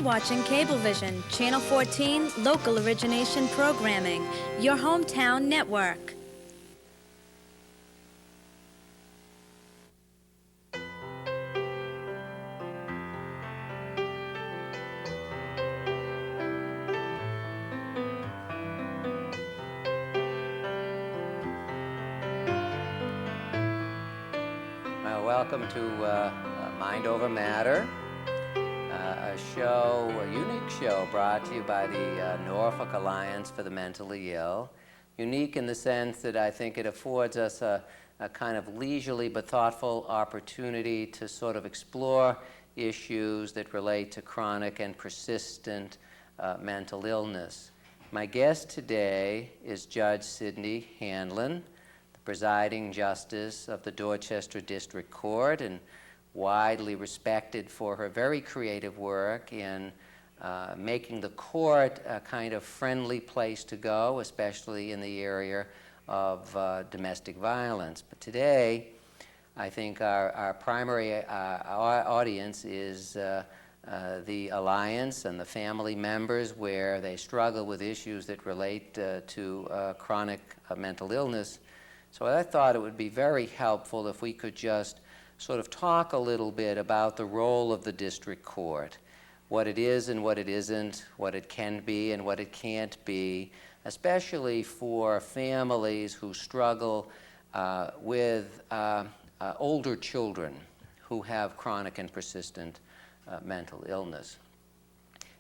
watching Cablevision, Channel 14, Local Origination Programming, your hometown network. Welcome to Mind Over Matter, a unique show brought to you by the Norfolk Alliance for the Mentally Ill. Unique in the sense that I think it affords us a kind of leisurely but thoughtful opportunity to sort of explore issues that relate to chronic and persistent mental illness. My guest today is Judge Sydney Hanlon, presiding justice of the Dorchester District Court, and widely respected for her very creative work in making the court a kind of friendly place to go, especially in the area of domestic violence. But today, I think our primary audience is the Alliance and the family members where they struggle with issues that relate to chronic mental illness. So I thought it would be very helpful if we could just sort of talk a little bit about the role of the district court, what it is and what it isn't, what it can be and what it can't be, especially for families who struggle with older children who have chronic and persistent mental illness.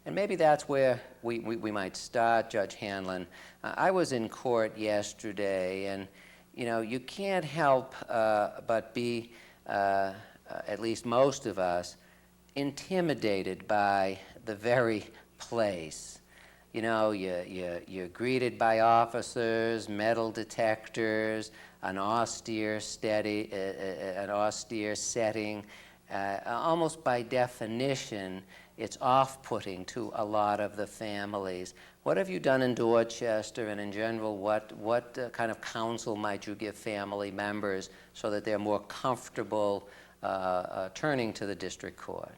And maybe that's where we might start, Judge Hanlon. I was in court yesterday, and you know, you can't help but be, at least most of us, intimidated by the very place. You know, you're greeted by officers, metal detectors, an austere setting. Almost by definition, it's off-putting to a lot of the families. What have you done in Dorchester, and in general, what kind of counsel might you give family members so that they're more comfortable turning to the district court?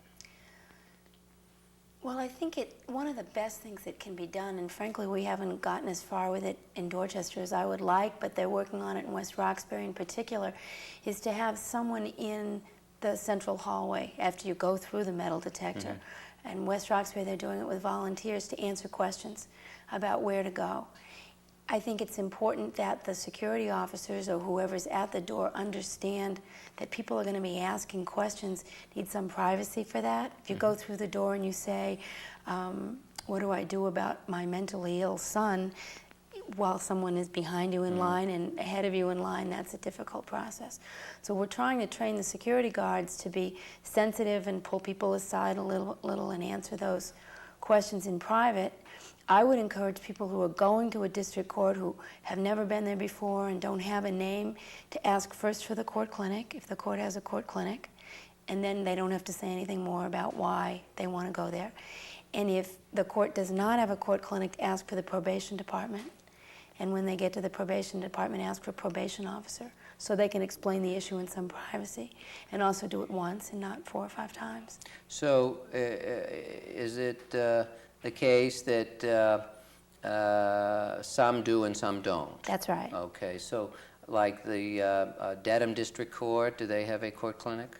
Well, I think one of the best things that can be done, and frankly we haven't gotten as far with it in Dorchester as I would like, but they're working on it in West Roxbury in particular, is to have someone in the central hallway after you go through the metal detector. Mm-hmm. And West Roxbury, they're doing it with volunteers to answer questions about where to go. I think it's important that the security officers or whoever's at the door understand that people are going to be asking questions, need some privacy for that. If you go through the door and you say, what do I do about my mentally ill son, while someone is behind you in line and ahead of you in line, that's a difficult process. So we're trying to train the security guards to be sensitive and pull people aside a little and answer those questions in private. I would encourage people who are going to a district court who have never been there before and don't have a name to ask first for the court clinic, if the court has a court clinic, and then they don't have to say anything more about why they want to go there. And if the court does not have a court clinic, ask for the probation department. And when they get to the probation department, ask for a probation officer so they can explain the issue in some privacy, and also do it once and not 4 or 5 times. So is it the case that some do and some don't? That's right. Okay, so like the Dedham District Court, do they have a court clinic?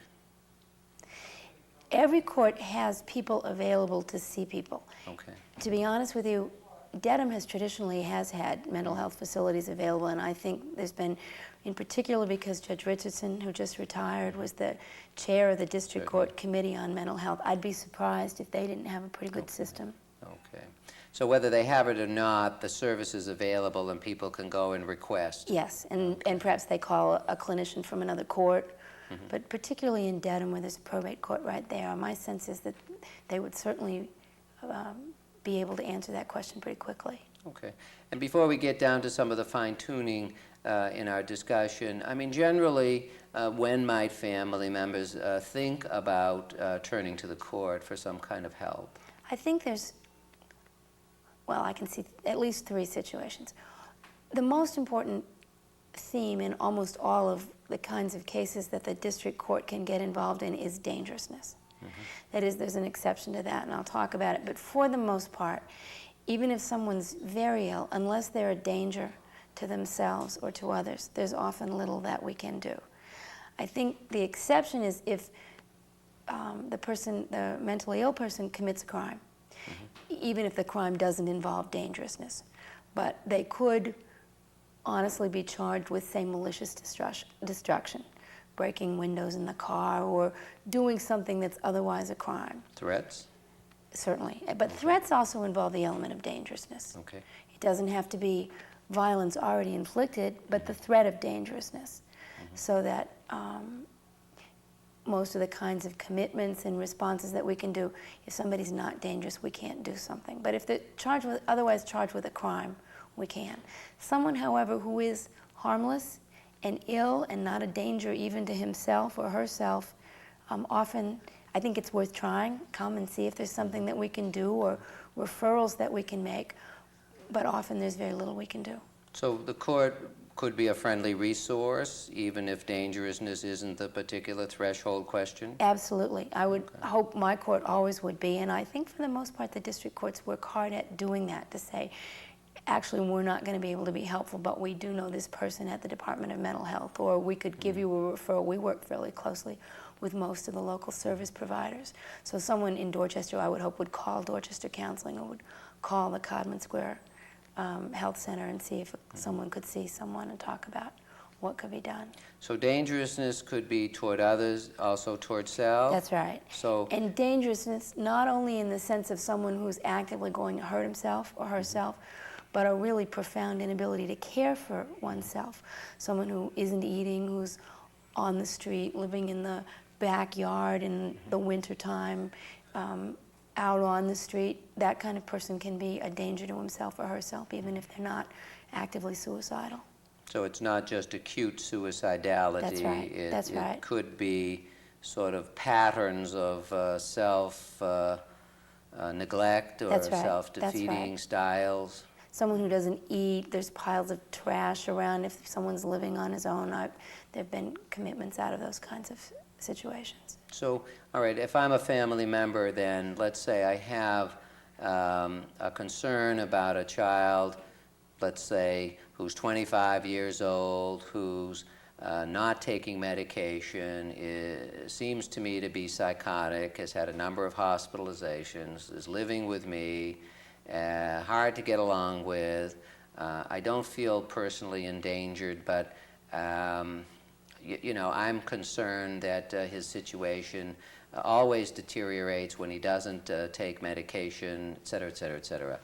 Every court has people available to see people. Okay. To be honest with you, Dedham traditionally has had mental health facilities available, and I think there's been, in particular because Judge Richardson, who just retired, was the chair of the District Court Committee on Mental Health. I'd be surprised if they didn't have a pretty good system. Okay. So whether they have it or not, the service is available and people can go and request? Yes, and perhaps they call a clinician from another court, but particularly in Dedham where there's a probate court right there, my sense is that they would certainly be able to answer that question pretty quickly. Okay. And before we get down to some of the fine-tuning in our discussion, I mean, generally, when might family members think about turning to the court for some kind of help? I think I can see at least 3 situations. The most important theme in almost all of the kinds of cases that the district court can get involved in is dangerousness. That is, there's an exception to that, and I'll talk about it. But for the most part, even if someone's very ill, unless they're a danger to themselves or to others, there's often little that we can do. I think the exception is if the mentally ill person commits a crime, even if the crime doesn't involve dangerousness. But they could honestly be charged with, say, malicious destruction, breaking windows in the car, or doing something that's otherwise a crime. Threats? Certainly. But threats also involve the element of dangerousness. Okay. It doesn't have to be violence already inflicted, but the threat of dangerousness. So that most of the kinds of commitments and responses that we can do, if somebody's not dangerous, we can't do something. But if they're otherwise charged with a crime, we can. Someone, however, who is harmless and ill and not a danger even to himself or herself, often I think it's worth trying. Come and see if there's something that we can do or referrals that we can make. But often there's very little we can do. So the court could be a friendly resource, even if dangerousness isn't the particular threshold question? Absolutely. I would hope my court always would be, and I think for the most part the district courts work hard at doing that, to say, actually we're not going to be able to be helpful, but we do know this person at the Department of Mental Health, or we could give you a referral. We work fairly closely with most of the local service providers. So someone in Dorchester, I would hope, would call Dorchester Counseling or would call the Codman Square Health Center and see if someone could see someone and talk about what could be done. So dangerousness could be toward others, also toward self? That's right. So, and dangerousness, not only in the sense of someone who's actively going to hurt himself or herself, but a really profound inability to care for oneself. Someone who isn't eating, who's on the street, living in the backyard in the wintertime, out on the street, that kind of person can be a danger to himself or herself, even if they're not actively suicidal. so it's not just acute suicidality. That's right. It could be sort of patterns of self-neglect or That's right. self-defeating styles. Someone who doesn't eat, there's piles of trash around. If someone's living on his own, there have been commitments out of those kinds of situations. So, all right, if I'm a family member, then let's say I have a concern about a child, let's say, who's 25 years old, who's not taking medication, seems to me to be psychotic, has had a number of hospitalizations, is living with me, hard to get along with. I don't feel personally endangered, but I'm concerned that his situation always deteriorates when he doesn't take medication, et cetera, et cetera, et cetera.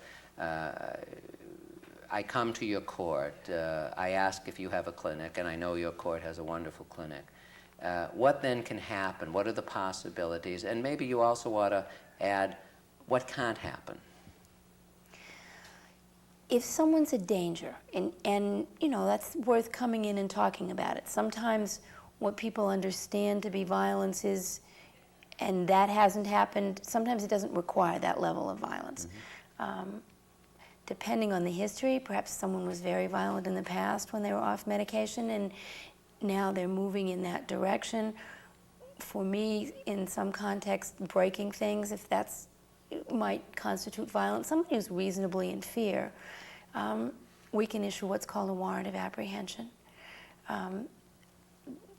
I come to your court. I ask if you have a clinic, and I know your court has a wonderful clinic. What then can happen? What are the possibilities? And maybe you also ought to add what can't happen. If someone's a danger, and that's worth coming in and talking about it. Sometimes what people understand to be violence is, and that hasn't happened, sometimes it doesn't require that level of violence. Depending on the history, perhaps someone was very violent in the past when they were off medication, and now they're moving in that direction. For me, in some context, breaking things, if that's might constitute violence. Somebody who's reasonably in fear, we can issue what's called a warrant of apprehension.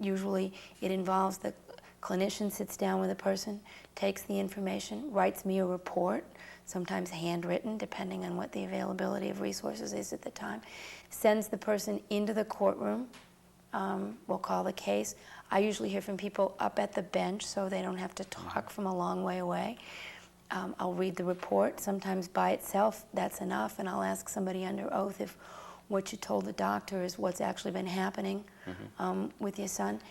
Usually it involves the clinician sits down with a person, takes the information, writes me a report, sometimes handwritten, depending on what the availability of resources is at the time, sends the person into the courtroom. We'll call the case. I usually hear from people up at the bench so they don't have to talk from a long way away. I'll read the report. Sometimes by itself that's enough, and I'll ask somebody under oath if what you told the doctor is what's actually been happening with your son.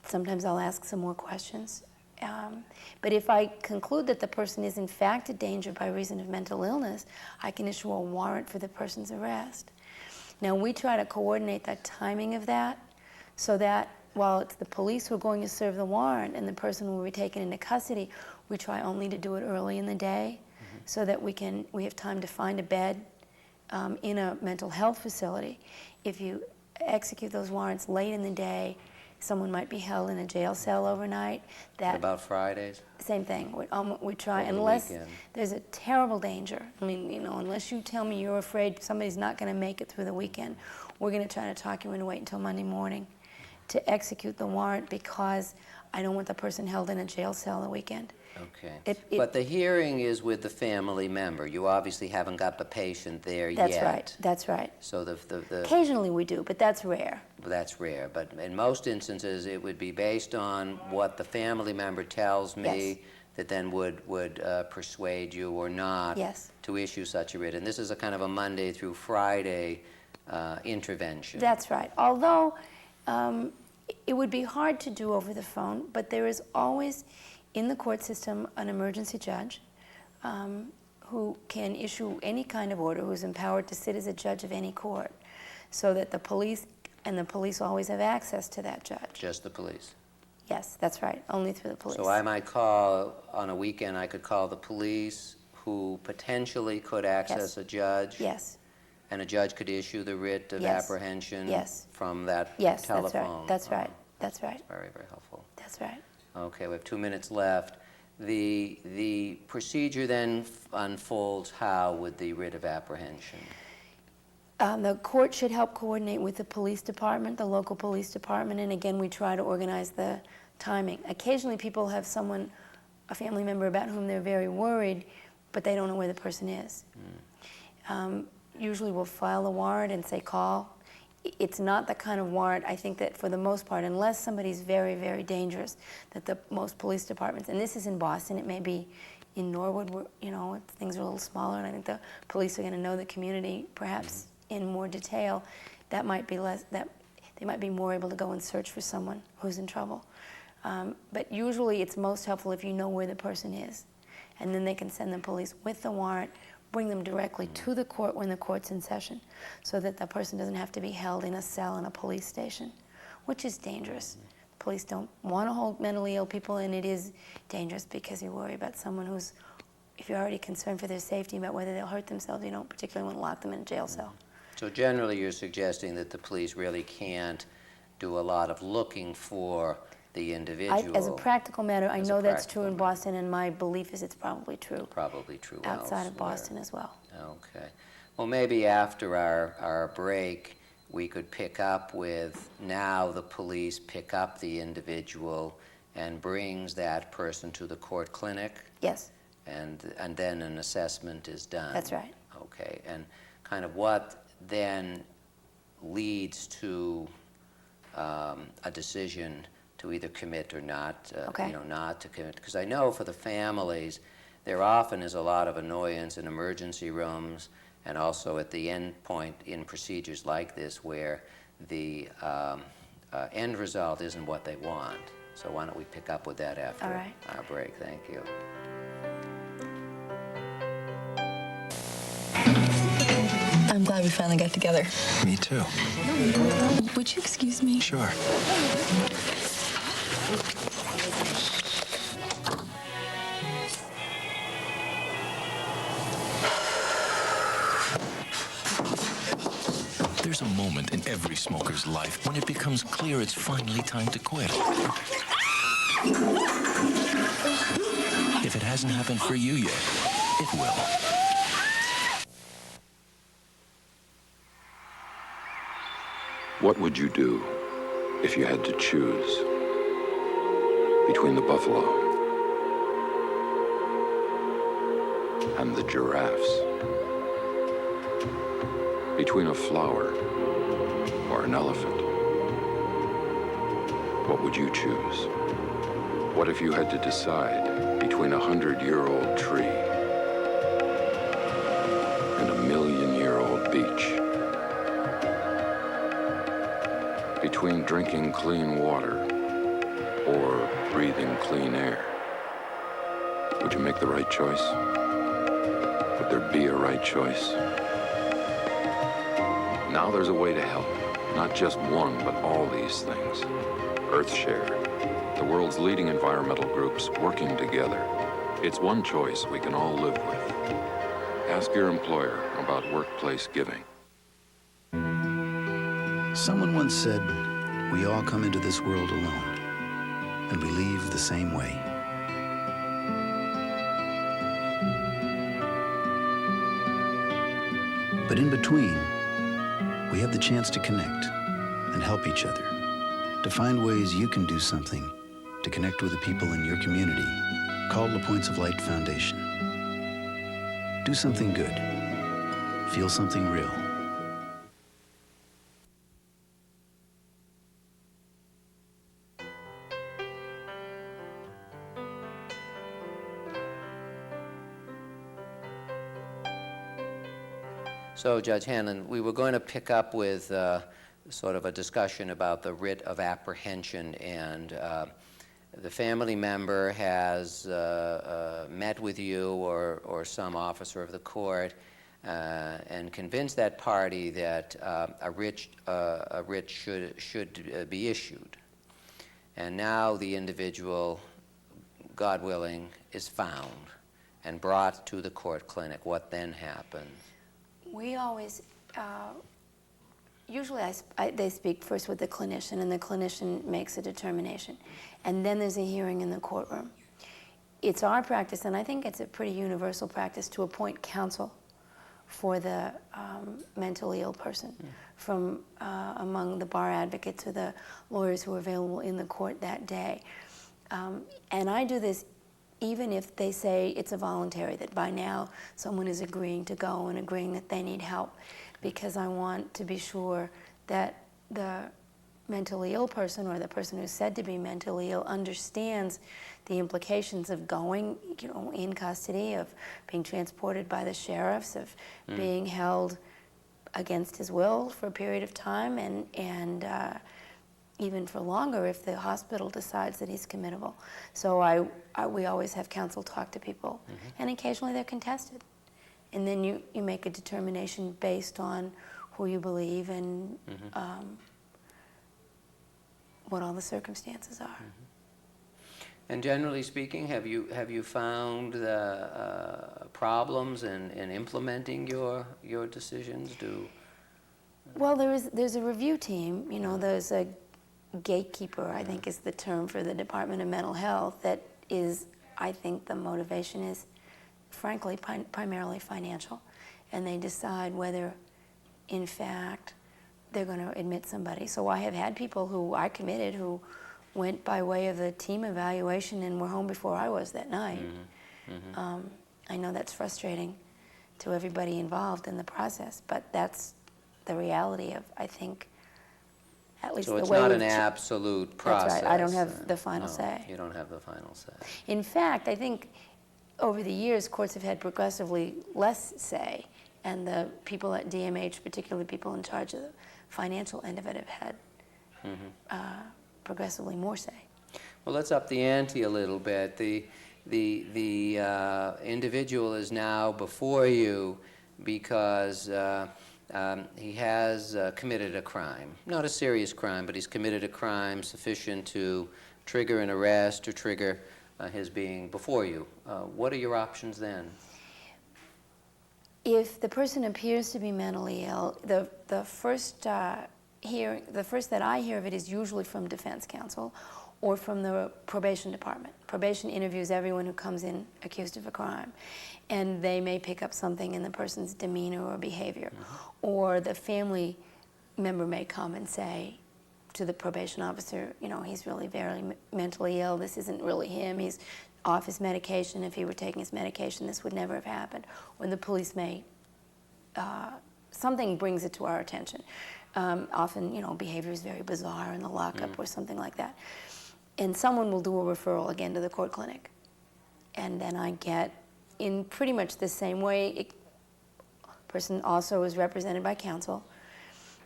Sometimes I'll ask some more questions. But if I conclude that the person is in fact a danger by reason of mental illness, I can issue a warrant for the person's arrest. Now we try to coordinate the timing of that so that while it's the police who are going to serve the warrant and the person will be taken into custody, we try only to do it early in the day so that we have time to find a bed in a mental health facility. If you execute those warrants late in the day, Someone might be held in a jail cell overnight. That About Fridays? same thing. We try, Over the unless weekend. there's a terrible danger. I mean, you know, unless you tell me you're afraid somebody's not going to make it through the weekend, we're going to try to talk you into wait until Monday morning to execute the warrant, because I don't want the person held in a jail cell the weekend. Okay. But the hearing is with the family member. You obviously haven't got the patient there yet. That's right. That's right. So the Occasionally we do, but that's rare. that's rare. But in most instances, it would be based on what the family member tells me Yes. that then would persuade you or not Yes. to issue such a writ. And this is a kind of a Monday through Friday intervention. That's right. Although it would be hard to do over the phone, but there is always in the court system an emergency judge who can issue any kind of order, who's empowered to sit as a judge of any court, so that the police always have access to that judge. Just the police. Yes, that's right, only through the police. So I might call, on a weekend, I could call the police, who potentially could access a judge. Yes. And a judge could issue the writ of Yes. apprehension Yes. from that Yes, telephone. that's right. That's right. Very, very helpful. That's right. Okay, we have 2 minutes left. The procedure then unfolds how with the writ of apprehension? The court should help coordinate with the police department, the local police department, and again, we try to organize the timing. Occasionally, people have someone, a family member about whom they're very worried, but they don't know where the person is. Usually, we'll file a warrant and say call. It's not the kind of warrant, I think, that for the most part, unless somebody's very, very dangerous, that the most police departments, and this is in Boston, it may be in Norwood, where, you know, things are a little smaller, and I think the police are going to know the community perhaps in more detail. That might be less, that they might be more able to go and search for someone who's in trouble. But usually it's most helpful if you know where the person is, and then they can send the police with the warrant, bring them directly to the court when the court's in session, so that the person doesn't have to be held in a cell in a police station, which is dangerous. Police don't want to hold mentally ill people, and it is dangerous because you worry about someone who's, if you're already concerned for their safety about whether they'll hurt themselves, you don't particularly want to lock them in a jail cell. So generally, you're suggesting that the police really can't do a lot of looking for the individual. As a practical matter, I As a know that's true in practical matter. Boston, and my belief is it's probably true Probably true outside of elsewhere. Boston as well. Okay. Well, maybe after our break, we could pick up with, now the police pick up the individual and brings that person to the court clinic, Yes, and then an assessment is done. that's right. Okay. And kind of what then leads to a decision to either commit or not, Okay. you know, not to commit. Because I know for the families, there often is a lot of annoyance in emergency rooms, and also at the end point in procedures like this, where the end result isn't what they want. So why don't we pick up with that after All right. our break? Thank you. I'm glad we finally got together. Me too. Would you excuse me? Sure. There's a moment in every smoker's life when it becomes clear it's finally time to quit. If it hasn't happened for you yet, it will. What would you do if you had to choose between the buffalo and the giraffes? Between a flower or an elephant? What would you choose? What if you had to decide between a 100-year-old tree and a 1,000,000-year-old beach? Between drinking clean water or breathing clean air? Would you make the right choice? Would there be a right choice? Now there's a way to help. Not just one, but all these things. EarthShare, the world's leading environmental groups working together. It's one choice we can all live with. Ask your employer about workplace giving. Someone once said, We all come into this world alone, and we leave the same way. But in between, we have the chance to connect and help each other, to find ways you can do something to connect with the people in your community. Call the Points of Light Foundation. Do something good. Feel something real. So, Judge Hanlon, we were going to pick up with sort of a discussion about the writ of apprehension, and the family member has met with you or some officer of the court and convinced that party that a writ should be issued. And now the individual, God willing, is found and brought to the court clinic. What then happens? We always, usually they speak first with the clinician, and the clinician makes a determination. And then there's a hearing in the courtroom. It's our practice, and I think it's a pretty universal practice, to appoint counsel for the mentally ill person from among the bar advocates or the lawyers who are available in the court that day. And I do this even if they say it's a voluntary, that by now someone is agreeing to go and agreeing that they need help, because I want to be sure that the mentally ill person or the person who's said to be mentally ill understands the implications of going, in custody, of being transported by the sheriffs, of being held against his will for a period of time, and even for longer if the hospital decides that he's committable. So we always have counsel talk to people, and occasionally they're contested. And then you make a determination based on who you believe and what all the circumstances are. And generally speaking, have you found problems in implementing your decisions? Well, there's a review team. There's a gatekeeper, I think is the term for the Department of Mental Health, that is, I think the motivation is, frankly, primarily financial. And they decide whether, in fact, they're going to admit somebody. So I have had people who I committed who went by way of the team evaluation and were home before I was that night. I know that's frustrating to everybody involved in the process, but that's the reality of, I think, at least So the it's way not we've an absolute process. That's right. I don't have the final say. You don't have the final say. In fact, I think over the years, courts have had progressively less say, and the people at DMH, particularly people in charge of the financial end of it, have had progressively more say. Well, let's up the ante a little bit. The individual is now before you because he has committed a crime. Not a serious crime, but he's committed a crime sufficient to trigger an arrest or trigger his being before you. What are your options then? If the person appears to be mentally ill, the first that I hear of it is usually from defense counsel or from the probation department. Probation interviews everyone who comes in accused of a crime, and they may pick up something in the person's demeanor or behavior. Or the family member may come and say to the probation officer, he's really very mentally ill, this isn't really him, he's off his medication. If he were taking his medication, this would never have happened. Or the police may, something brings it to our attention. Often, behavior is very bizarre in the lockup or something like that. And someone will do a referral again to the court clinic. And then I get, in pretty much the same way, person also is represented by counsel.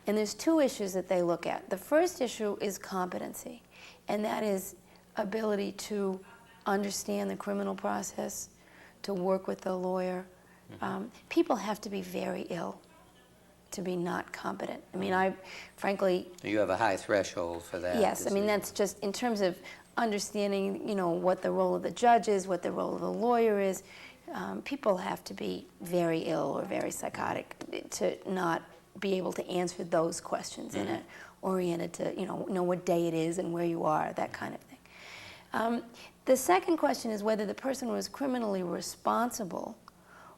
And there's two issues that they look at. The first issue is competency, and that is ability to understand the criminal process, to work with the lawyer. People have to be very ill to be not competent. I mean, frankly... You have a high threshold for that. Yes, I mean, that's just in terms of understanding, what the role of the judge is, what the role of the lawyer is. People have to be very ill or very psychotic to not be able to answer those questions in a oriented to, know what day it is and where you are, that kind of thing. The second question is whether the person was criminally responsible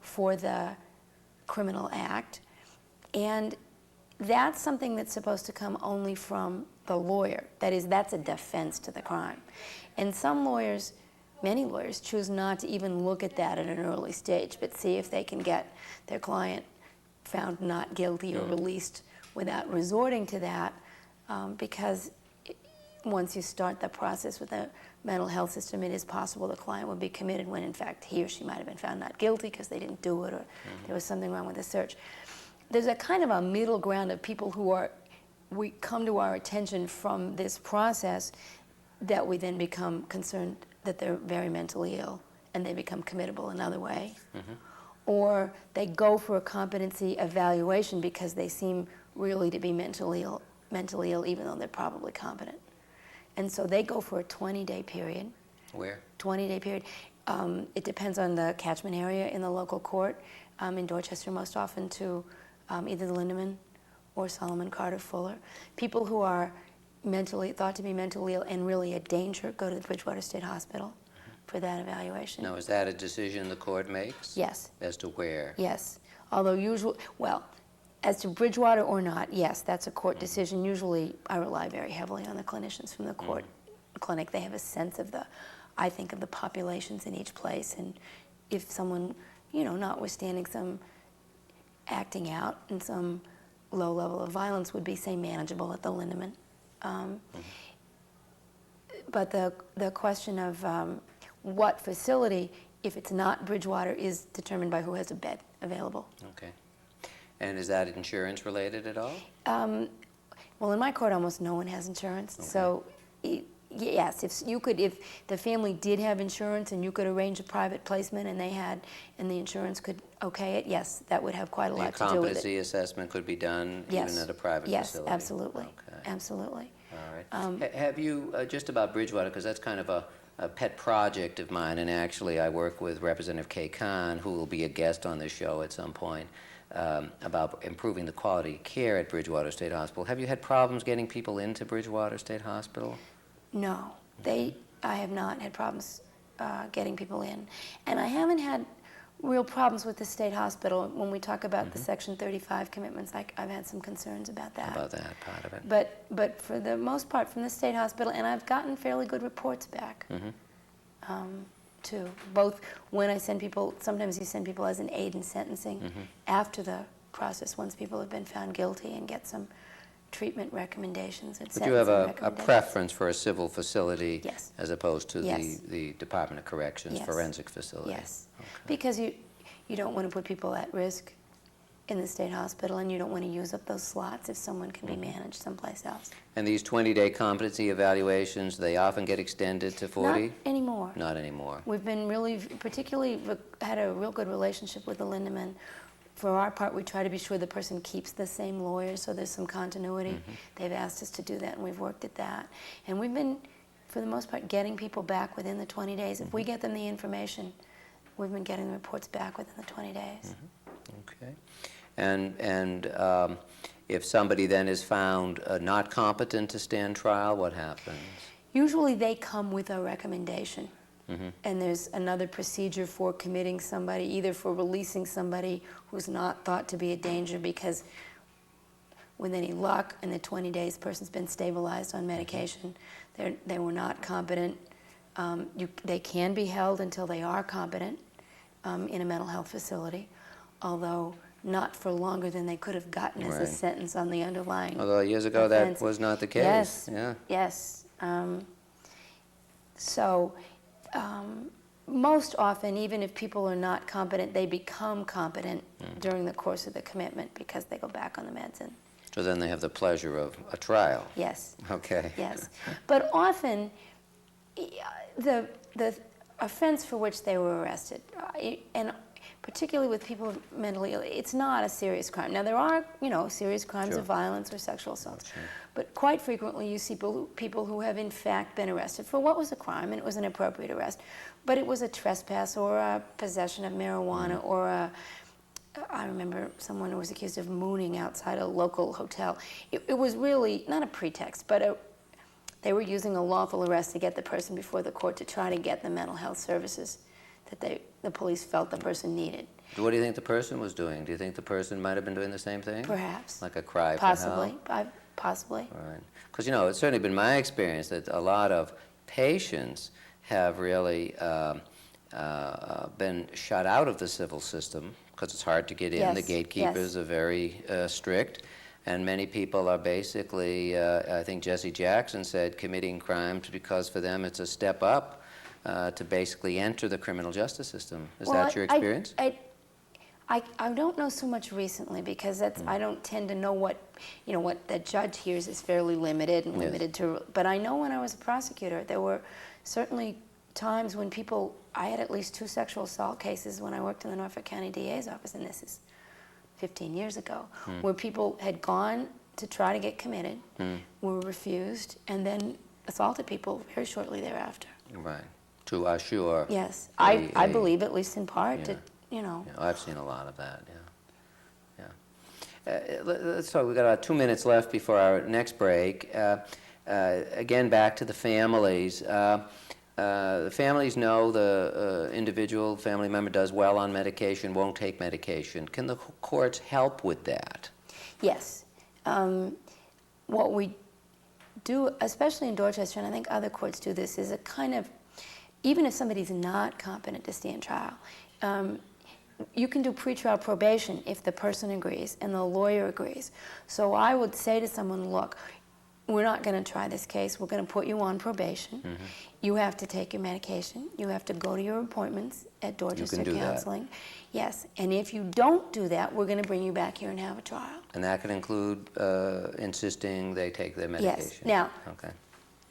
for the criminal act, and that's something that's supposed to come only from the lawyer. That is, that's a defense to the crime. And some lawyers, many lawyers, choose not to even look at that at an early stage, but see if they can get their client found not guilty or released without resorting to that, because once you start the process with the mental health system, it is possible the client would be committed when in fact he or she might have been found not guilty because they didn't do it or there was something wrong with the search. There's a kind of a middle ground of people who we come to our attention from this process that we then become concerned that they're very mentally ill and they become committable another way. Or they go for a competency evaluation because they seem really to be mentally ill even though they're probably competent. And so they go for a 20-day period. Where? 20-day period. It depends on the catchment area in the local court. In Dorchester, most often to either the Lindemann or Solomon Carter Fuller. People who are thought to be mentally ill and really a danger go to the Bridgewater State Hospital for that evaluation. Now, is that a decision the court makes? Yes. As to where? Yes. Although as to Bridgewater or not, yes, that's a court decision. Usually I rely very heavily on the clinicians from the court clinic. They have a sense of the populations in each place, and if someone, notwithstanding some acting out and some low level of violence would be, say, manageable at the Lindemann. But the question of what facility, if it's not Bridgewater, is determined by who has a bed available. Okay. And is that insurance related at all? Well, in my court, almost no one has insurance. Okay. So, yes, if the family did have insurance and you could arrange a private placement and and the insurance could okay it, yes, that would have quite a lot to do with it. The competency assessment could be done even at a private facility? Yes, absolutely. Okay. Absolutely. All right. Have you, just about Bridgewater, because that's kind of a pet project of mine, and actually I work with Representative Kay Kahn, who will be a guest on this show at some point, about improving the quality of care at Bridgewater State Hospital. Have you had problems getting people into Bridgewater State Hospital? No, I have not had problems getting people in. And I haven't had real problems with the state hospital. When we talk about the Section 35 commitments, I've had some concerns about that. About that part of it. But for the most part, from the state hospital, and I've gotten fairly good reports back, too. Both when I send people, sometimes you send people as an aid in sentencing after the process, once people have been found guilty, and get some treatment recommendations. But you have a preference for a civil facility Yes. as opposed to Yes. the Department of Corrections Yes. forensic facility? Yes, Okay. because you don't want to put people at risk in the state hospital, and you don't want to use up those slots if someone can be managed someplace else. And these 20-day competency evaluations, they often get extended to 40? Not anymore. Not anymore. We've been particularly had a real good relationship with the Lindemann. For our part, we try to be sure the person keeps the same lawyer, so there's some continuity. They've asked us to do that, and we've worked at that. And we've been, for the most part, getting people back within the 20 days. If we get them the information, we've been getting the reports back within the 20 days. Okay. And if somebody then is found not competent to stand trial, what happens? Usually they come with a recommendation. And there's another procedure for committing somebody, either for releasing somebody who's not thought to be a danger because with any luck in the 20 days the person's been stabilized on medication, they were not competent. They can be held until they are competent in a mental health facility, although not for longer than they could have gotten as a sentence on the underlying Although years ago offense. that was not the case. Yes, Yeah. yes. Most often, even if people are not competent, they become competent during the course of the commitment because they go back on the meds. And So then they have the pleasure of a trial. yes, Okay. yes. But often, the offense for which they were arrested, and particularly with people mentally ill, it's not a serious crime. Now, there are, serious crimes Sure. of violence or sexual assaults. But quite frequently, you see people who have, in fact, been arrested for what was a crime, and it was an appropriate arrest. But it was a trespass or a possession of marijuana or I I remember someone who was accused of mooning outside a local hotel. It was really not a pretext, but they were using a lawful arrest to get the person before the court to try to get the mental health services that the police felt the person needed. What do you think the person was doing? Do you think the person might have been doing the same thing? Perhaps. Like a cry Possibly. for help? Possibly. Right. Because, you know, it's certainly been my experience that a lot of patients have really been shut out of the civil system because it's hard to get in. Yes, The gatekeepers yes. are very strict. And many people are basically, I think Jesse Jackson said, committing crimes because for them it's a step up to basically enter the criminal justice system. Is that your experience? I don't know so much recently because I don't tend to know what the judge hears is fairly limited and limited to. But I know when I was a prosecutor, there were certainly times when I had at least 2 sexual assault cases when I worked in the Norfolk County DA's office, and this is 15 years ago, where people had gone to try to get committed, were refused, and then assaulted people very shortly thereafter. Right. To assure. Yes, I believe, at least in part, Yeah. Yeah, I've seen a lot of that, yeah. So we've got about 2 minutes left before our next break. Again, back to the families. The families know the individual family member does well on medication, won't take medication. Can the courts help with that? Yes. What we do, especially in Dorchester, and I think other courts do this, is a kind of, even if somebody's not competent to stand trial, you can do pretrial probation if the person agrees and the lawyer agrees. So I would say to someone, look, we're not going to try this case. We're going to put you on probation. You have to take your medication. You have to go to your appointments at Dorchester Counseling. Yes, and if you don't do that, we're going to bring you back here and have a trial. And that could include insisting they take their medication? Yes. Now, okay.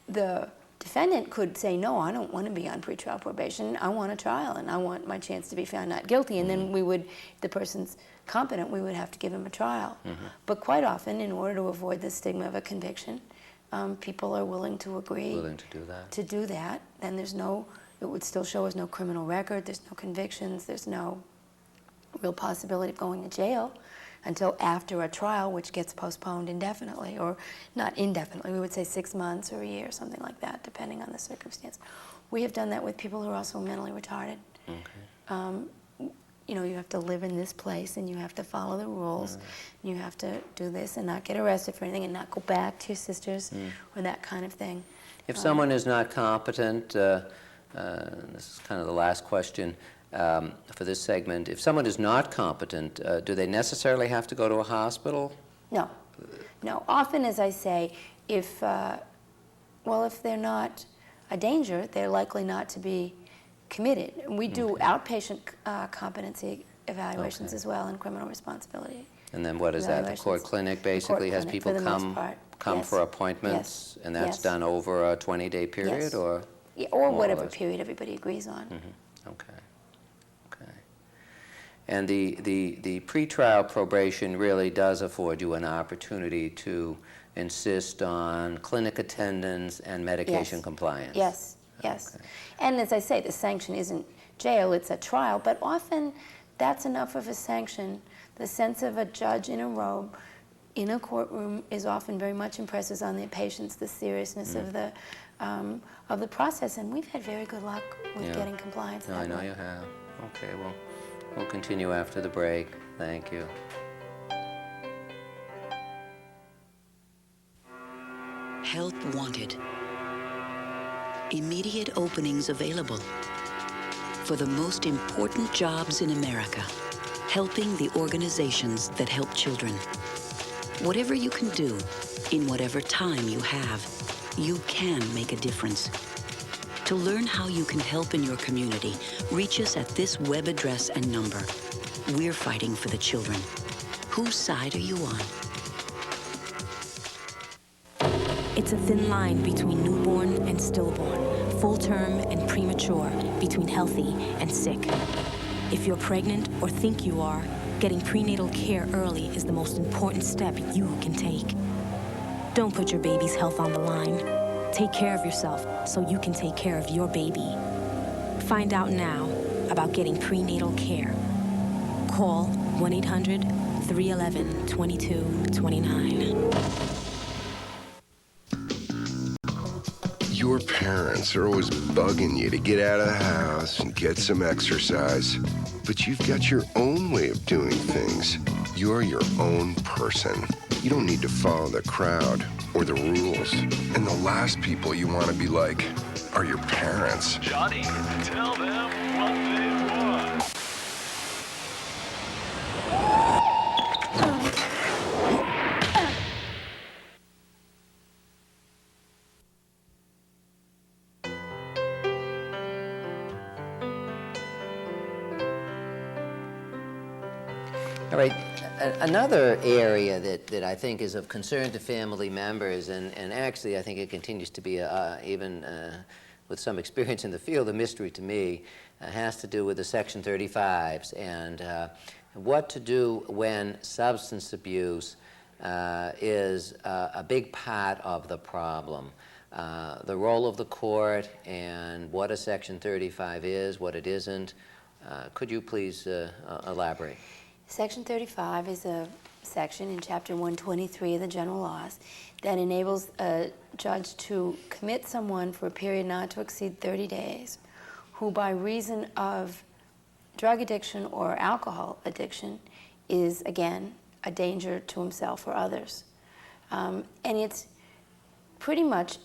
The defendant could say, no, I don't want to be on pretrial probation. I want a trial, and I want my chance to be found not guilty. And then we would, if the person's competent, we would have to give him a trial. But quite often, in order to avoid the stigma of a conviction, people are willing to agree to do that. Then there's no, it would still show as no criminal record, there's no convictions, there's no real possibility of going to jail until after a trial, which gets postponed indefinitely, or not indefinitely, we would say 6 months or a year, something like that, depending on the circumstance. We have done that with people who are also mentally retarded. You know, you have to live in this place, and you have to follow the rules, and you have to do this and not get arrested for anything, and not go back to your sisters, or that kind of thing. If someone is not competent, this is kind of the last question for this segment. If someone is not competent, do they necessarily have to go to a hospital? No. No. Often, as I say, if they're not a danger, they're likely not to be committed. We do outpatient competency evaluations as well, and criminal responsibility. And then what is that? The court clinic basically has people come for appointments, and that's done over a 20-day period, or? Yeah, or whatever period everybody agrees on. Okay. Okay. And the pretrial probation really does afford you an opportunity to insist on clinic attendance and medication compliance. Yes. Yes. Okay. And as I say, the sanction isn't jail, it's a trial, but often that's enough of a sanction. The sense of a judge in a robe in a courtroom is often very much impresses on the patients the seriousness of the process, and we've had very good luck with getting compliance. No, I know you have. Okay, well, we'll continue after the break. Thank you. Help wanted. Immediate openings available for the most important jobs in America, helping the organizations that help children. Whatever you can do, in whatever time you have, you can make a difference. To learn how you can help in your community, reach us at this web address and number. We're fighting for the children. Whose side are you on? It's a thin line between newborn and stillborn, full-term and premature, between healthy and sick. If you're pregnant or think you are, getting prenatal care early is the most important step you can take. Don't put your baby's health on the line. Take care of yourself so you can take care of your baby. Find out now about getting prenatal care. Call 1-800-311-2229. Your parents are always bugging you to get out of the house and get some exercise. But you've got your own way of doing things. You're your own person. You don't need to follow the crowd or the rules. And the last people you want to be like are your parents. Johnny, tell them what they want. All right, another area that I think is of concern to family members, and actually I think it continues to be, even with some experience in the field, a mystery to me, has to do with the Section 35s and what to do when substance abuse is a big part of the problem. The role of the court and what a Section 35 is, what it isn't. Could you please elaborate? Section 35 is a section in Chapter 123 of the General Laws that enables a judge to commit someone for a period not to exceed 30 days who, by reason of drug addiction or alcohol addiction, is, again, a danger to himself or others. And it's pretty much,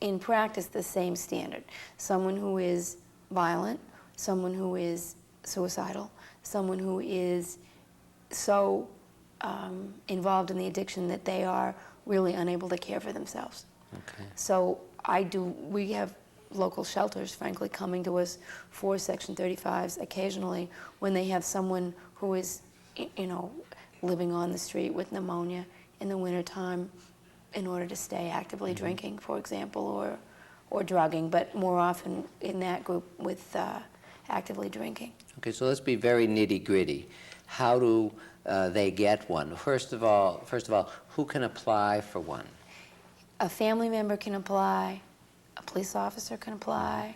in practice, the same standard. Someone who is violent, someone who is suicidal, someone who is so involved in the addiction that they are really unable to care for themselves. Okay. So we have local shelters, frankly, coming to us for Section 35s occasionally when they have someone who is, living on the street with pneumonia in the wintertime in order to stay actively drinking, for example, or drugging, but more often in that group with actively drinking. Okay, so let's be very nitty-gritty. How do they get one? First of all, who can apply for one? A family member can apply, a police officer can apply,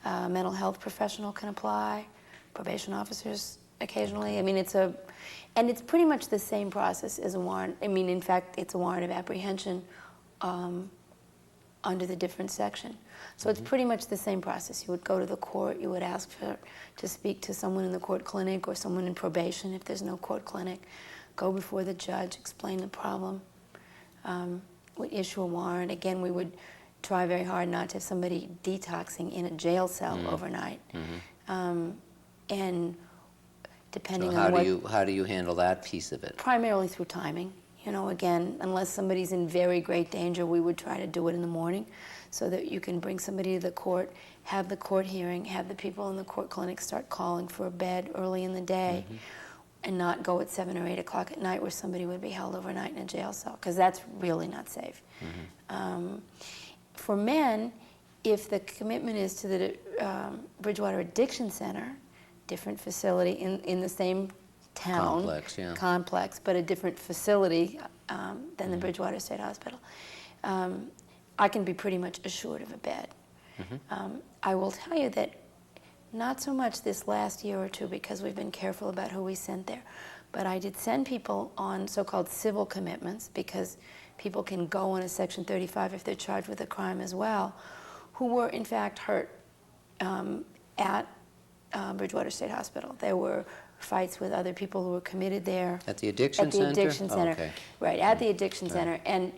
a mental health professional can apply, probation officers occasionally. I mean, and it's pretty much the same process as a warrant. I mean, in fact, it's a warrant of apprehension under the different section. So it's pretty much the same process. You would go to the court, you would ask to speak to someone in the court clinic or someone in probation if there's no court clinic, go before the judge, explain the problem, would issue a warrant. Again, we would try very hard not to have somebody detoxing in a jail cell overnight. And depending on how do you handle that piece of it? Primarily through timing. Again, unless somebody's in very great danger, we would try to do it in the morning so that you can bring somebody to the court, have the court hearing, have the people in the court clinic start calling for a bed early in the day, and not go at 7 or 8 o'clock at night where somebody would be held overnight in a jail cell, because that's really not safe. For men, if the commitment is to the Bridgewater Addiction Center, different facility in the same town, complex, but a different facility than the Bridgewater State Hospital, I can be pretty much assured of a bed. I will tell you that not so much this last year or two, because we've been careful about who we sent there, but I did send people on so-called civil commitments, because people can go on a Section 35 if they're charged with a crime as well, who were in fact hurt at Bridgewater State Hospital. There were fights with other people who were committed there. At the addiction center? At the addiction center. Okay. Right, at the addiction center. And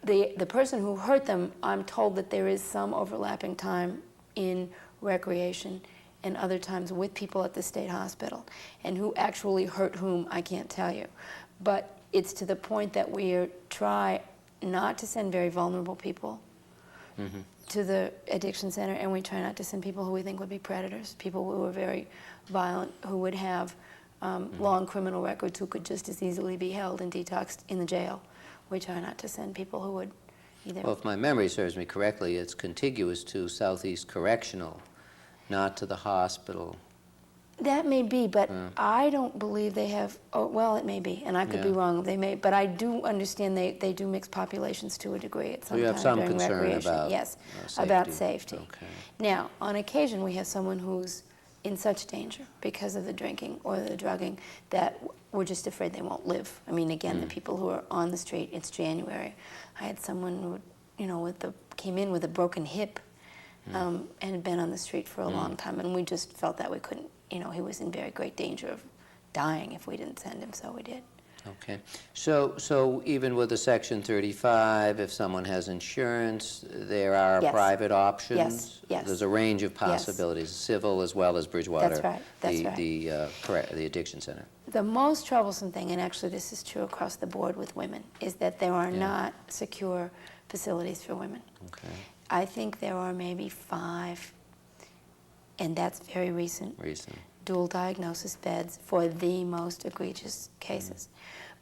the person who hurt them, I'm told that there is some overlapping time in recreation and other times with people at the state hospital. And who actually hurt whom, I can't tell you. But it's to the point that we try not to send very vulnerable people to the addiction center, and we try not to send people who we think would be predators, people who are very violent, who would have long criminal records, who could just as easily be held and detoxed in the jail. We try not to send people who would either... Well, if my memory serves me correctly, it's contiguous to Southeast Correctional, not to the hospital. That may be, but I don't believe they have... Oh, well, it may be, and I could be wrong. They may, but I do understand they do mix populations to a degree at some time during recreation. So you have some concern about yes, safety. about safety. Okay. Now, on occasion, we have someone who's in such danger because of the drinking or the drugging that we're just afraid they won't live. I mean, again, the people who are on the street, it's January. I had someone who, you know, came in with a broken hip and had been on the street for a long time, and we just felt that we couldn't, you know, he was in very great danger of dying if we didn't send him, so we did. Okay. So even with the Section 35, if someone has insurance, there are Yes. private options? Yes, yes. There's a range of possibilities, civil as well as Bridgewater. That's right, that's right. The addiction center. The most troublesome thing, and actually this is true across the board with women, is that there are not secure facilities for women. Okay. I think there are maybe 5, and that's very recent. Dual diagnosis beds for the most egregious cases.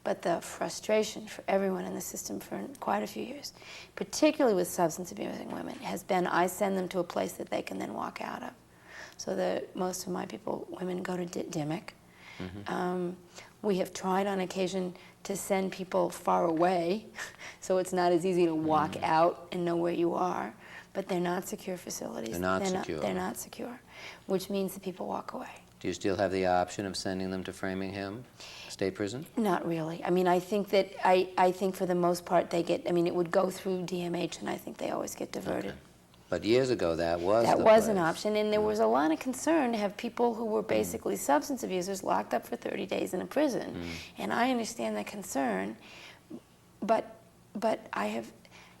But the frustration for everyone in the system for quite a few years, particularly with substance abusing women, has been I send them to a place that they can then walk out of. So that most of my women go to DIMIC. We have tried on occasion to send people far away, so it's not as easy to walk out and know where you are, but they're not secure facilities. They're not secure. They're not secure, which means that people walk away. Do you still have the option of sending them to Framingham State Prison? Not really. I mean, I think that, I think for the most part they get, I mean, it would go through DMH, and I think they always get diverted. Okay. But years ago, that was That the was an place. option, and there was a lot of concern to have people who were basically substance abusers locked up for 30 days in a prison. And I understand the concern, but I have,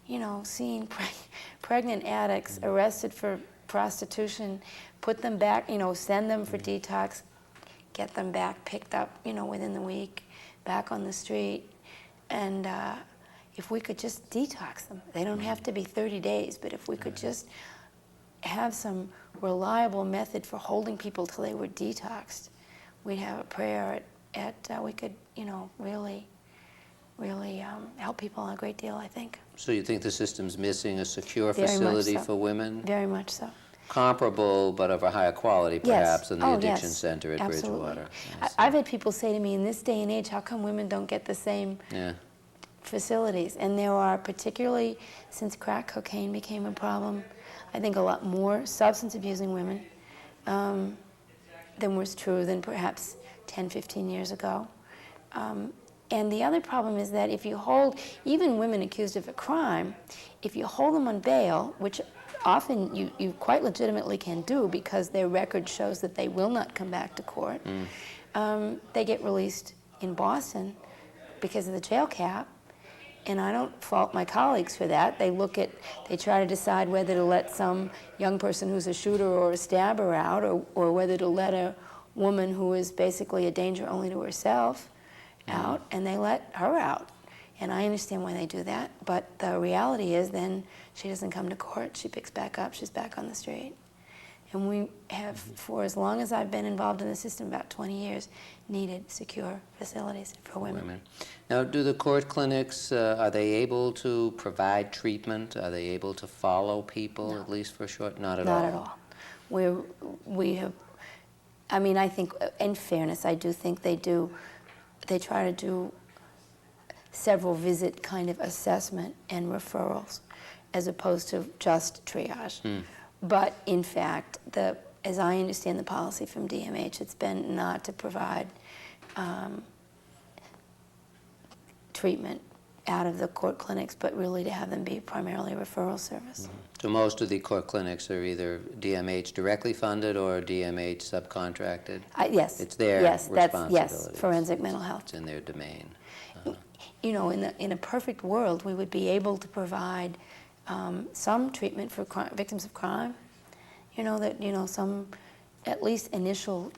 you know, seen pregnant addicts arrested for prostitution, put them back, you know, send them for detox, get them back, picked up, you know, within the week, back on the street. And if we could just detox them, they don't have to be 30 days, but if we could just have some reliable method for holding people till they were detoxed, we'd have a prayer we could, you know, really help people a great deal, I think. So you think the system's missing a secure Very much facility so. for women? Very much so. Comparable, but of a higher quality, perhaps, than the addiction center at absolutely. Bridgewater. I've had people say to me, in this day and age, how come women don't get the same facilities? And there are, particularly since crack cocaine became a problem, I think a lot more substance abusing women than was true than perhaps 10, 15 years ago. And the other problem is that if you hold, even women accused of a crime, if you hold them on bail, which often you quite legitimately can do because their record shows that they will not come back to court, they get released in Boston because of the jail cap. And I don't fault my colleagues for that. They try to decide whether to let some young person who's a shooter or a stabber out, or whether to let a woman who is basically a danger only to herself out, and they let her out. And I understand why they do that, but the reality is then she doesn't come to court, she picks back up, she's back on the street. And we have, for as long as I've been involved in the system, about 20 years, needed secure facilities for women. Now, do the court clinics, are they able to provide treatment? Are they able to follow people, at least for a short? Not at all? Not at all. We have, I mean, I think, in fairness, I do think they do, they try to do several visit kind of assessment and referrals as opposed to just triage. But in fact, as I understand the policy from DMH, it's been not to provide treatment out of the court clinics, but really to have them be primarily a referral service. So most of the court clinics are either DMH directly funded or DMH subcontracted? Yes. It's their responsibility. Yes, forensic mental health. It's in their domain. You know, in a perfect world, we would be able to provide some treatment for victims of crime. You know, some at least initial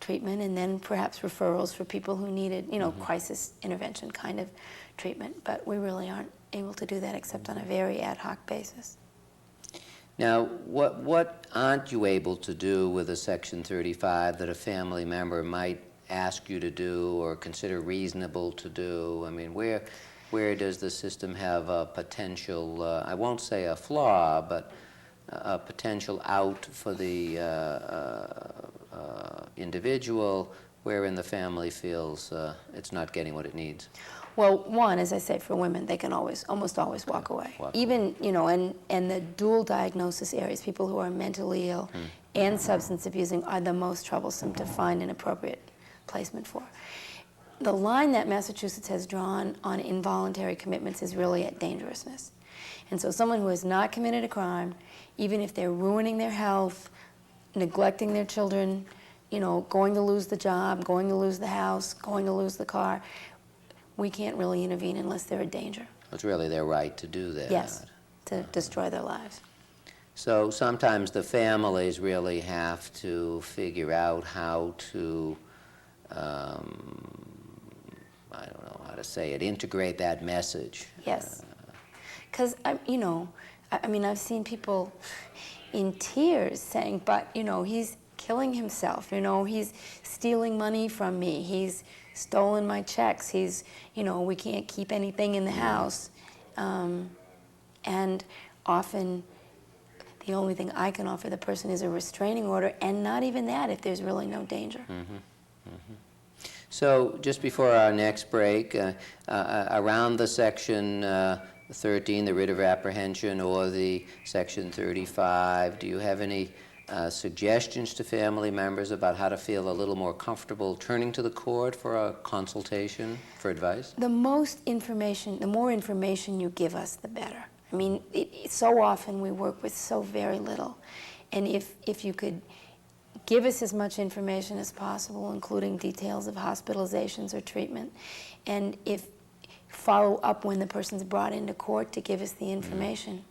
treatment, and then perhaps referrals for people who needed, you know, crisis intervention kind of treatment. But we really aren't able to do that except on a very ad hoc basis. Now, what aren't you able to do with a Section 35 that a family member might ask you to do or consider reasonable to do? I mean, where does the system have a potential, I won't say a flaw, but a potential out for the individual, wherein the family feels it's not getting what it needs? Well, one, as I say, for women, they can almost always walk away. Even, you know, and the dual diagnosis areas, people who are mentally ill and substance abusing are the most troublesome to find an appropriate placement for. The line that Massachusetts has drawn on involuntary commitments is really at dangerousness. And so someone who has not committed a crime, even if they're ruining their health, neglecting their children, you know, going to lose the job, going to lose the house, going to lose the car, we can't really intervene unless they're a danger. It's really their right to do that. Yes, to destroy their lives. So sometimes the families really have to figure out how to, I don't know how to say it, integrate that message. Yes. Because, you know, I mean, I've seen people in tears saying, but, you know, he's killing himself, you know, he's stealing money from me, he's stolen my checks, he's, you know, we can't keep anything in the house. And often the only thing I can offer the person is a restraining order, and not even that if there's really no danger. So just before our next break, around the section 13, the writ of apprehension, or the section 35, do you have any suggestions to family members about how to feel a little more comfortable turning to the court for a consultation for advice? The more information you give us, the better. I mean, so often we work with so very little. And if you could give us as much information as possible, including details of hospitalizations or treatment, and if follow up when the person's brought into court to give us the information,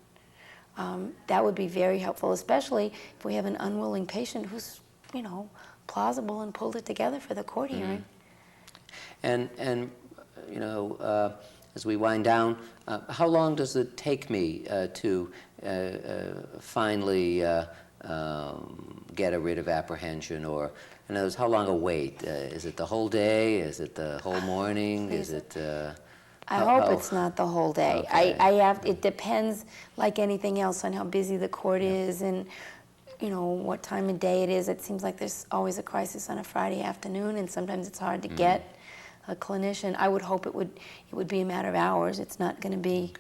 that would be very helpful, especially if we have an unwilling patient who's, you know, plausible and pulled it together for the court hearing. And you know, as we wind down, how long does it take me to finally get a writ of apprehension? Or, in other words, how long a wait? Is it the whole day? Is it the whole morning? Is it... I hope it's not the whole day. Okay. It depends, like anything else, on how busy the court is and, you know, what time of day it is. It seems like there's always a crisis on a Friday afternoon, and sometimes it's hard to get a clinician. I would hope it would be a matter of hours. It's not going to be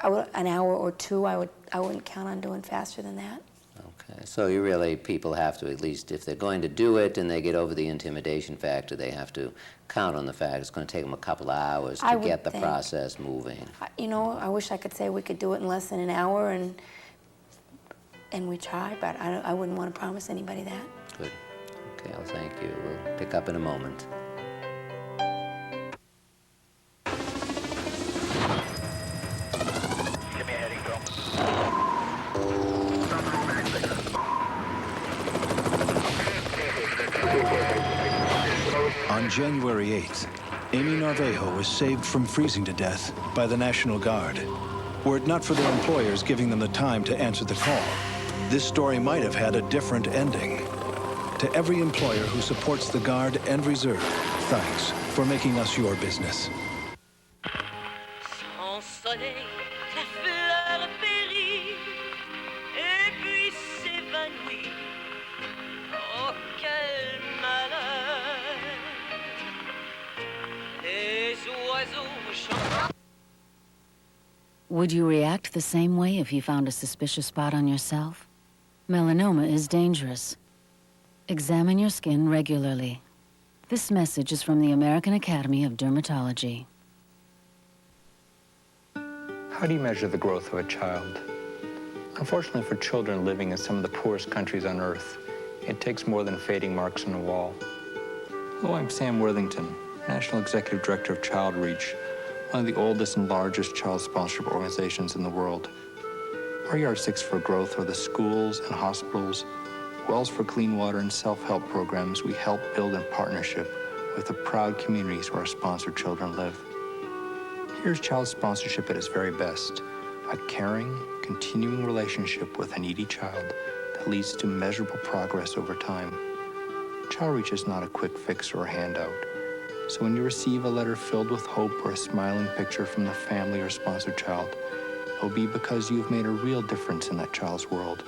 an hour or two. I wouldn't count on doing faster than that. Okay, so you really, people have to, at least if they're going to do it and they get over the intimidation factor, they have to count on the fact it's going to take them a couple of hours to get the process moving. You know, I wish I could say we could do it in less than an hour, and we try, but I wouldn't want to promise anybody that. Good. Okay, well, thank you. We'll pick up in a moment. Give me a heading, Bill. On January 8th, Amy Narvajo was saved from freezing to death by the National Guard. Were it not for their employers giving them the time to answer the call, this story might have had a different ending. To every employer who supports the Guard and Reserve, thanks for making us your business. Sans soleil, la fleur périt, et puis s'évanouit. Oh, quel malheur! Les oiseaux chantent. Would you react the same way if you found a suspicious spot on yourself? Melanoma is dangerous. Examine your skin regularly. This message is from the American Academy of Dermatology. How do you measure the growth of a child? Unfortunately for children living in some of the poorest countries on Earth, it takes more than fading marks on a wall. Hello, I'm Sam Worthington, National Executive Director of Child Reach, one of the oldest and largest child sponsorship organizations in the world. Our yardsticks for growth are the schools and hospitals, wells for clean water, and self-help programs we help build in partnership with the proud communities where our sponsored children live. Here's child sponsorship at its very best, a caring, continuing relationship with a needy child that leads to measurable progress over time. Child Reach is not a quick fix or a handout. So when you receive a letter filled with hope or a smiling picture from the family or sponsored child, it'll be because you've made a real difference in that child's world.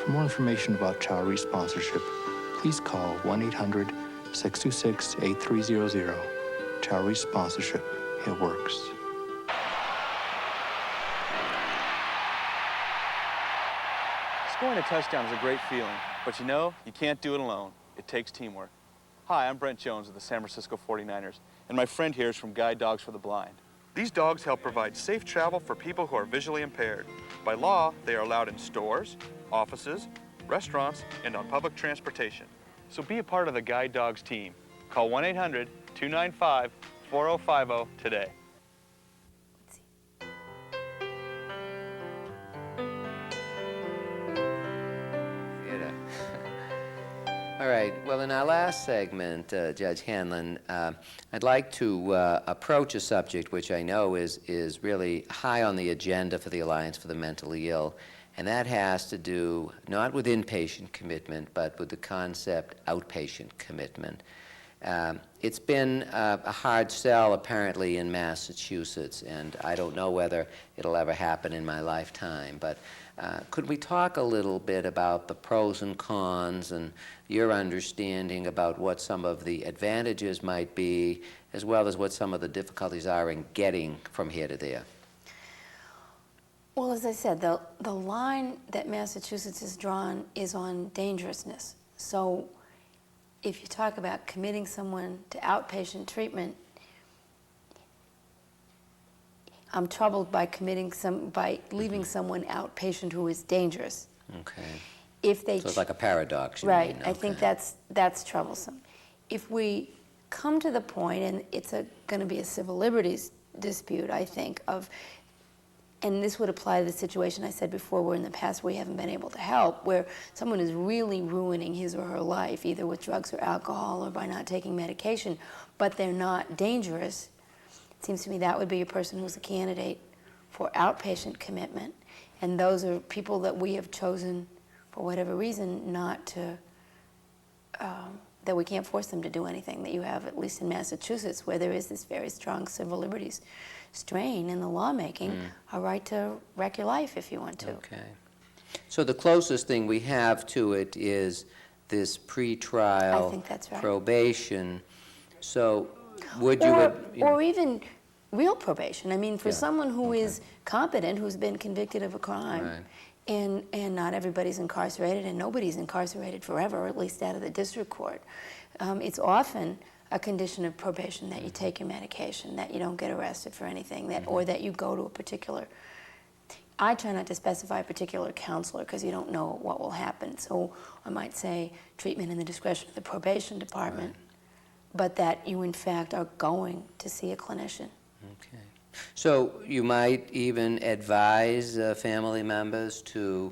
For more information about Child Reach sponsorship, please call 1-800-626-8300. Child Reach Sponsorship, It works. Scoring a touchdown is a great feeling, but you know, you can't do it alone. It takes teamwork. Hi, I'm Brent Jones of the San Francisco 49ers, and my friend here is from Guide Dogs for the Blind. These dogs help provide safe travel for people who are visually impaired. By law, they are allowed in stores, offices, restaurants, and on public transportation. So be a part of the Guide Dogs team. Call 1-800-295-4050 today. All right, well, in our last segment, Judge Hanlon, I'd like to approach a subject which I know is really high on the agenda for the Alliance for the Mentally Ill, and that has to do not with inpatient commitment, but with the concept outpatient commitment. It's been a hard sell, apparently, in Massachusetts, and I don't know whether it'll ever happen in my lifetime, but could we talk a little bit about the pros and cons and your understanding about what some of the advantages might be, as well as what some of the difficulties are in getting from here to there? Well, as I said, the line that Massachusetts has drawn is on dangerousness. So if you talk about committing someone to outpatient treatment, I'm troubled by leaving someone outpatient who is dangerous. Okay. If they so it's like a paradox, you right. mean. I think that's troublesome. If we come to the point, and it's going to be a civil liberties dispute, I think, and this would apply to the situation I said before, where in the past we haven't been able to help, where someone is really ruining his or her life, either with drugs or alcohol or by not taking medication, but they're not dangerous. It seems to me that would be a person who's a candidate for outpatient commitment, and those are people that we have chosen, for whatever reason, not to, that we can't force them to do anything, that you have, at least in Massachusetts, where there is this very strong civil liberties strain in the lawmaking, a right to wreck your life if you want to. Okay. So the closest thing we have to it is this pretrial I think that's right. probation. So would you... Or even real probation. I mean, for someone who is competent, who's been convicted of a crime, Right. and not everybody's incarcerated, and nobody's incarcerated forever, or at least out of the district court. It's often a condition of probation that you take your medication, that you don't get arrested for anything, or that you go to a particular... I try not to specify a particular counselor because you don't know what will happen. So I might say treatment in the discretion of the probation department, but that you in fact are going to see a clinician. Okay. So you might even advise family members to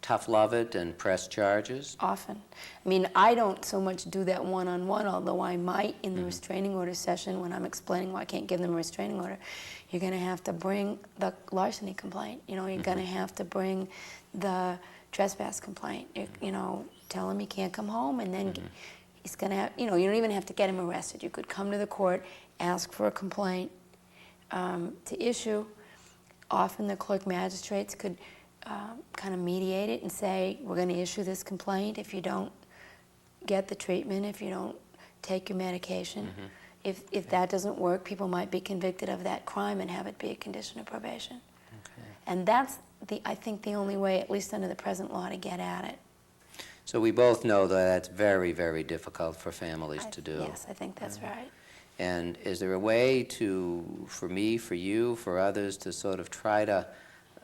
tough love it and press charges? Often. I mean, I don't so much do that one-on-one, although I might in the restraining order session when I'm explaining why I can't give them a restraining order. You're going to have to bring the larceny complaint. You know, you're going to have to bring the trespass complaint. You know, tell him he can't come home, and then he's going to have, you know, you don't even have to get him arrested. You could come to the court, ask for a complaint to issue. Often the clerk magistrates could kind of mediate it and say, we're going to issue this complaint if you don't get the treatment, if you don't take your medication. If that doesn't work, people might be convicted of that crime and have it be a condition of probation. And that's, I think, the only way, at least under the present law, to get at it. So we both know that that's very, very difficult for families to do. Yes, I think that's right. And is there a way to, for me, for you, for others, to sort of try to,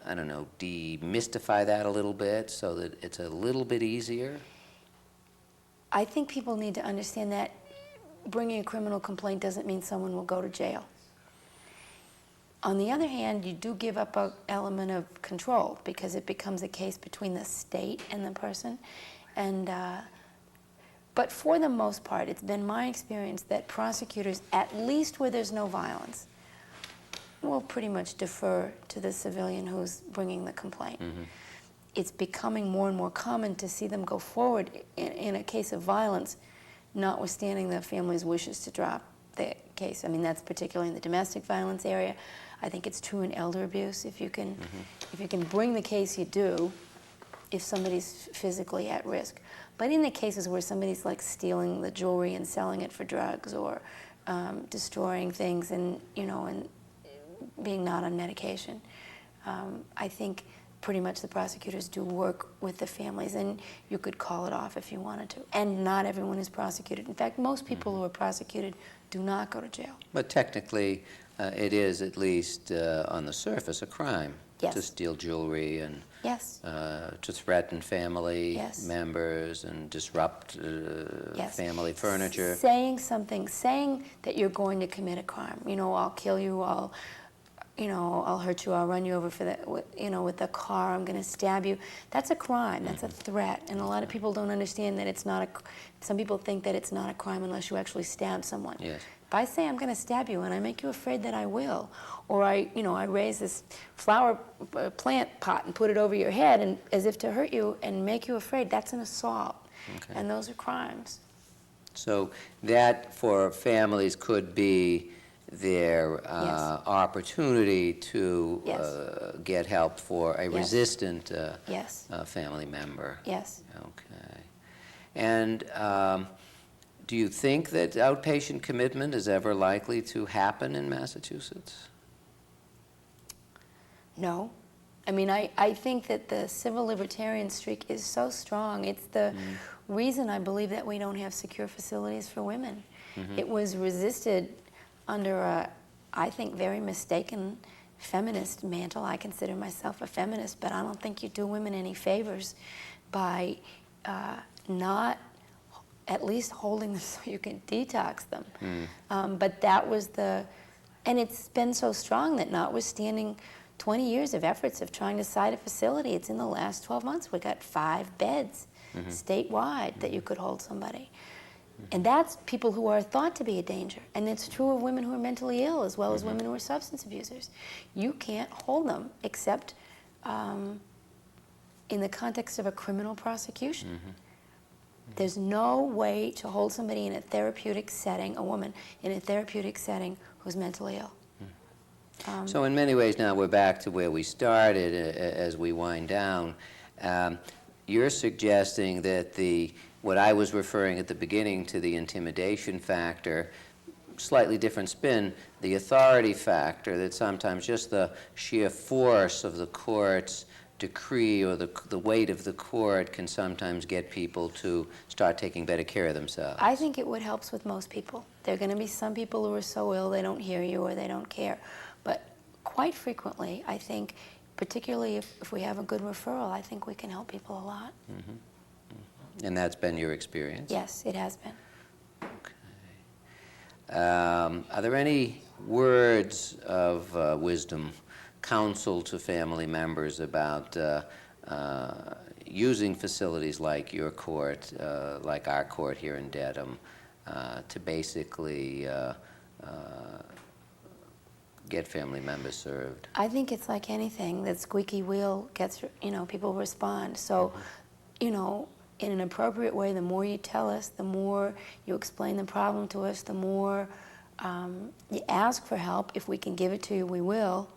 I don't know, demystify that a little bit so that it's a little bit easier? I think people need to understand that bringing a criminal complaint doesn't mean someone will go to jail. On the other hand, you do give up an element of control because it becomes a case between the state and the person. And, but for the most part, it's been my experience that prosecutors, at least where there's no violence, will pretty much defer to the civilian who's bringing the complaint. It's becoming more and more common to see them go forward in a case of violence, notwithstanding the family's wishes to drop the case. I mean, that's particularly in the domestic violence area. I think it's true in elder abuse. If you can, if you can bring the case, you do, if somebody's physically at risk. But in the cases where somebody's like stealing the jewelry and selling it for drugs, or destroying things and, you know, and being not on medication. I think pretty much the prosecutors do work with the families, and you could call it off if you wanted to. And not everyone is prosecuted. In fact, most people who are prosecuted do not go to jail. But technically, it is, at least on the surface, a crime Yes. to steal jewelry and Yes. to threaten family Yes. members and disrupt Yes. family furniture. Saying something, saying that you're going to commit a crime. You know, I'll kill you, I'll hurt you, I'll run you over for that, you know, with a car, I'm going to stab you. That's a crime. That's a threat. And a lot of people don't understand that it's not some people think that it's not a crime unless you actually stab someone. Yes. If I say I'm going to stab you and I make you afraid that I will, or I raise this flower plant pot and put it over your head and as if to hurt you and make you afraid, that's an assault. Okay. And those are crimes. So that for families could be their Yes. opportunity to Yes. get help for a Yes. resistant Yes. family member. Yes. Okay. And do you think that outpatient commitment is ever likely to happen in Massachusetts? No. I mean, I think that the civil libertarian streak is so strong. It's the reason I believe that we don't have secure facilities for women. It was resisted under a, I think, very mistaken feminist mantle. I consider myself a feminist, but I don't think you do women any favors by not at least holding them so you can detox them. But that was and it's been so strong that notwithstanding 20 years of efforts of trying to site a facility, it's in the last 12 months we got 5 beds statewide that you could hold somebody. And that's people who are thought to be a danger. And it's true of women who are mentally ill as well as women who are substance abusers. You can't hold them except in the context of a criminal prosecution. There's no way to hold somebody in a therapeutic setting, a woman in a therapeutic setting who's mentally ill. So in many ways now we're back to where we started as we wind down. You're suggesting that what I was referring at the beginning to the intimidation factor, slightly different spin, the authority factor, that sometimes just the sheer force of the court's decree or the weight of the court can sometimes get people to start taking better care of themselves. I think it would help with most people. There are going to be some people who are so ill they don't hear you or they don't care. But quite frequently, I think, particularly if we have a good referral, I think we can help people a lot. And that's been your experience? Yes, it has been. Are there any words of wisdom, counsel to family members about using facilities like your court, like our court here in Dedham, to basically get family members served? I think it's like anything. The squeaky wheel gets, people respond. So, in an appropriate way, the more you tell us, the more you explain the problem to us, the more you ask for help. If we can give it to you, we will.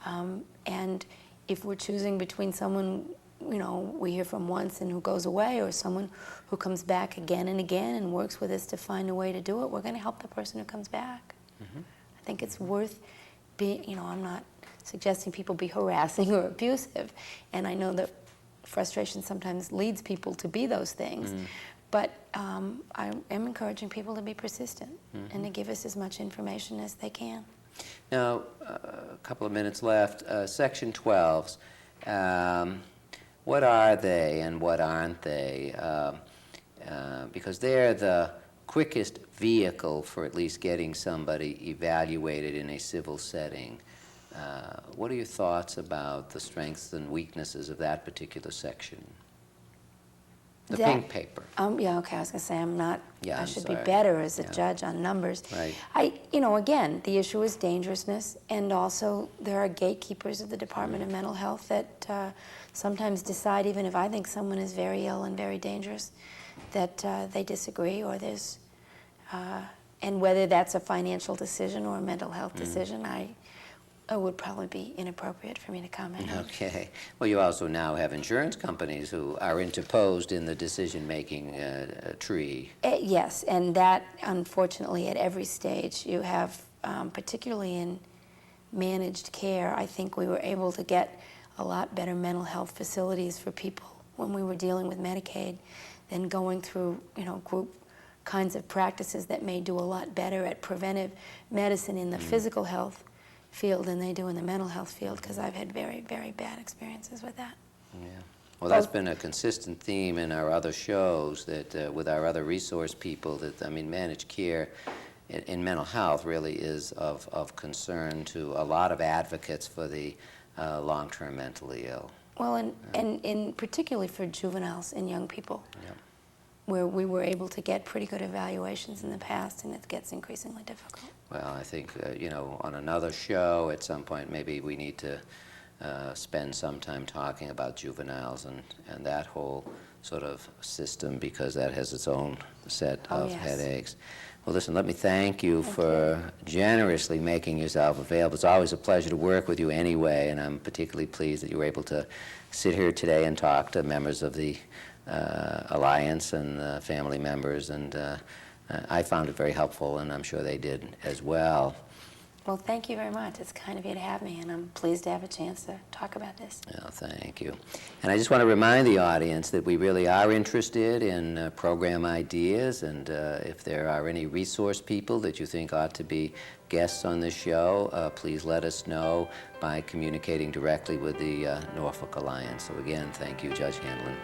And if we're choosing between someone, we hear from once and who goes away, or someone who comes back again and again and works with us to find a way to do it, we're going to help the person who comes back. I think it's worth being, I'm not suggesting people be harassing or abusive, and I know that frustration sometimes leads people to be those things, but I am encouraging people to be persistent and to give us as much information as they can. Now, a couple of minutes left. Section 12s, what are they and what aren't they? Because they're the quickest vehicle for at least getting somebody evaluated in a civil setting. What are your thoughts about the strengths and weaknesses of that particular section? The pink paper. Yeah, okay, I was going to say I should be sorry. better as a judge on numbers. Right. Again, the issue is dangerousness, and also there are gatekeepers of the Department of Mental Health that sometimes decide, even if I think someone is very ill and very dangerous, that they disagree, or there's, and whether that's a financial decision or a mental health decision, it would probably be inappropriate for me to comment on. Okay. Well, you also now have insurance companies who are interposed in the decision-making tree. Yes, and that, unfortunately, at every stage you have, particularly in managed care, I think we were able to get a lot better mental health facilities for people when we were dealing with Medicaid than going through, group kinds of practices that may do a lot better at preventive medicine in the physical health field than they do in the mental health field, because I've had very, very bad experiences with that. Yeah. Well, that's been a consistent theme in our other shows, that with our other resource people, that, I mean, managed care in mental health really is of concern to a lot of advocates for the long-term mentally ill. Well, and particularly for juveniles and young people, Yep. where we were able to get pretty good evaluations in the past, and it gets increasingly difficult. Well, I think, on another show at some point, maybe we need to spend some time talking about juveniles and that whole sort of system, because that has its own set of headaches. Well, listen, let me thank you for generously making yourself available. It's always a pleasure to work with you anyway, and I'm particularly pleased that you were able to sit here today and talk to members of the Alliance and family members, and I found it very helpful, and I'm sure they did as well. Well, thank you very much. It's kind of you to have me, and I'm pleased to have a chance to talk about this. Oh, thank you. And I just want to remind the audience that we really are interested in program ideas, and if there are any resource people that you think ought to be guests on this show, please let us know by communicating directly with the Norfolk Alliance. So again, thank you, Judge Hanlon.